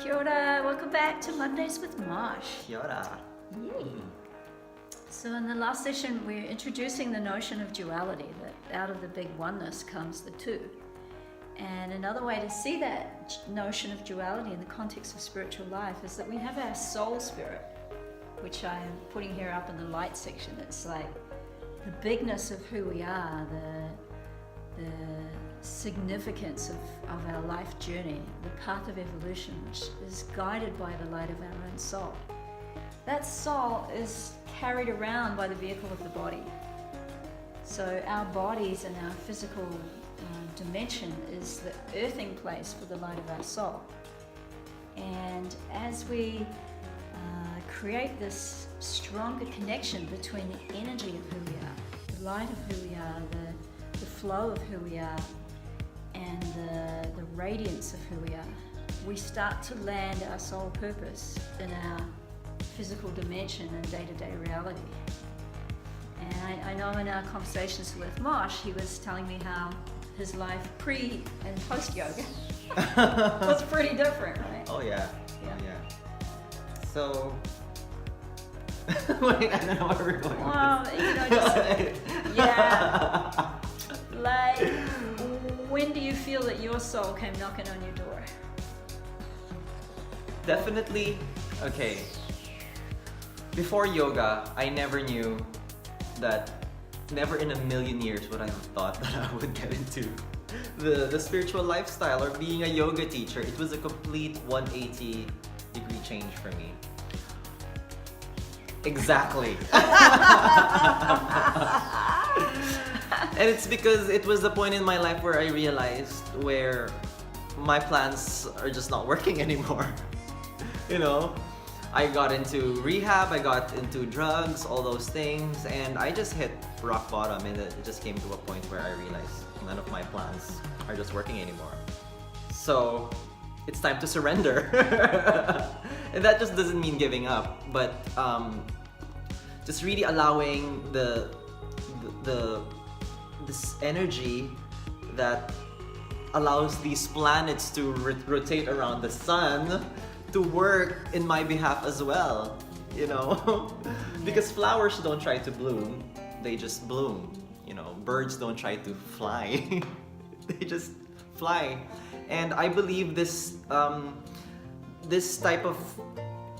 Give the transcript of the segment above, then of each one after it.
Kia ora, welcome back to Mondays with Moshe. Kia ora. Yay. So in the last session we're introducing the notion of duality, that out of the big oneness comes the two. And another way to see that notion of duality in the context of spiritual life is that we have our soul spirit, which I am putting here up in the light section. It's like the bigness of who we are, the significance of our life journey, the path of evolution, which is guided by the light of our own soul. That soul is carried around by the vehicle of the body. So our bodies and our physical dimension is the earthing place for the light of our soul. And as we create this stronger connection between the energy of who we are, the light of who we are, the flow of who we are, and the radiance of who we are, we start to land our soul purpose in our physical dimension and day-to-day reality. And I know in our conversations with Moshe, he was telling me how his life pre and post yoga was pretty different, right? Oh yeah. Yeah. Oh, yeah. So, wait, I don't know where we're going Well, with you know, this. just yeah. Like, when do you feel that your soul came knocking on your door? Definitely, okay. Before yoga, I never knew that, never in a million years would I have thought that I would get into the spiritual lifestyle or being a yoga teacher. It was a complete 180-degree change for me. Exactly. And it's because it was the point in my life where I realized where my plans are just not working anymore. You know, I got into rehab, I got into drugs, all those things, and I just hit rock bottom, and it just came to a point where I realized none of my plans are just working anymore. So it's time to surrender. And that just doesn't mean giving up, but just really allowing this energy that allows these planets to rotate around the sun to work in my behalf as well, you know. Because flowers don't try to bloom, they just bloom. You know, birds don't try to fly, they just fly. And I believe this this type of,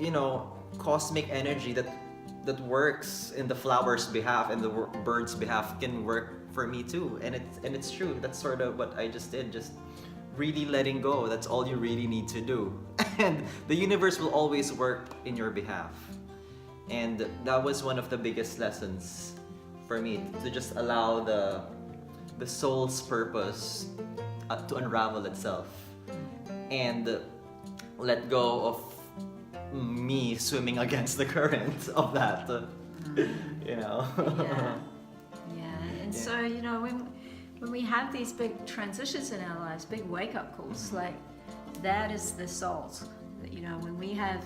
you know, cosmic energy that works in the flower's behalf and the bird's behalf can work for me too. And it's true. That's sort of what I just did. Just really letting go. That's all you really need to do. And the universe will always work in your behalf. And that was one of the biggest lessons for me, to just allow the soul's purpose to unravel itself and let go of me swimming against the current of that, you know. And so, you know, when we have these big transitions in our lives, big wake-up calls, like that is the soul's. You know, when we have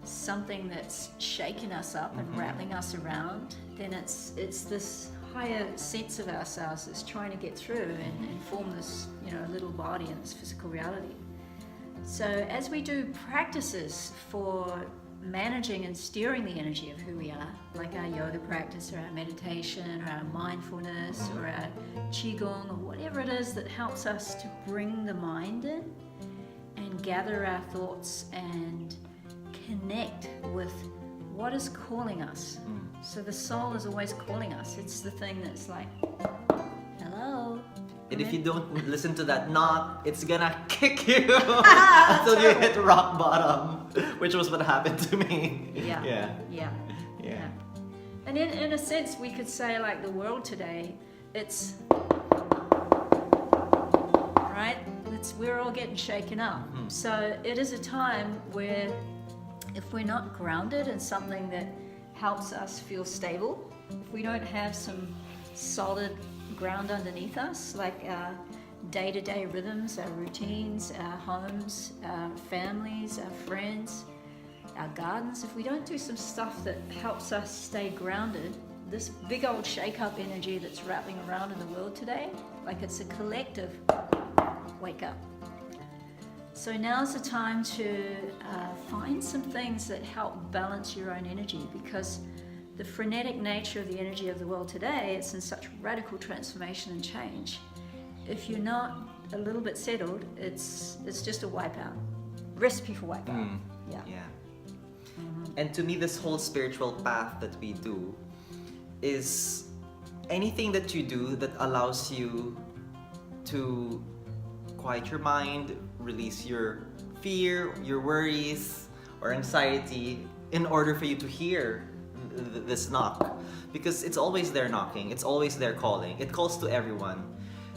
something that's shaking us up and rattling us around, then it's this higher sense of ourselves that's trying to get through and form this, you know, little body and this physical reality. So as we do practices for managing and steering the energy of who we are, like our yoga practice or our meditation or our mindfulness or our qigong or whatever it is that helps us to bring the mind in and gather our thoughts and connect with what is calling us. So the soul is always calling us. It's the thing that's like, hello. And if you don't listen to that knot, it's gonna kick you until you hit rock bottom, which was what happened to me. Yeah. And in a sense, we could say, like, the world today, it's right. We're all getting shaken up. So it is a time where, if we're not grounded in something that helps us feel stable, if we don't have some solid ground underneath us, like our day-to-day rhythms, our routines, our homes, our families, our friends, our gardens, if we don't do some stuff that helps us stay grounded, this big old shake-up energy that's rattling around in the world today, like it's a collective wake up. So now's the time to find some things that help balance your own energy, because the frenetic nature of the energy of the world today, it's in such radical transformation and change. If you're not a little bit settled, it's just a wipeout. Recipe for wipeout. Yeah. And to me, this whole spiritual path that we do is anything that you do that allows you to quiet your mind, release your fear, your worries, or anxiety in order for you to hear this knock. Because it's always there knocking, it's always there calling. It calls to everyone.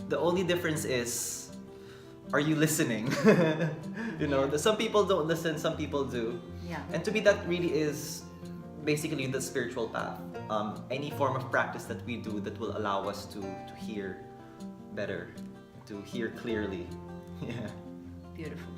The only difference is, are you listening? You know, some people don't listen, some people do. Yeah. And to me, that really is basically the spiritual path. Any form of practice that we do that will allow us to hear better, to hear clearly. Yeah. Beautiful.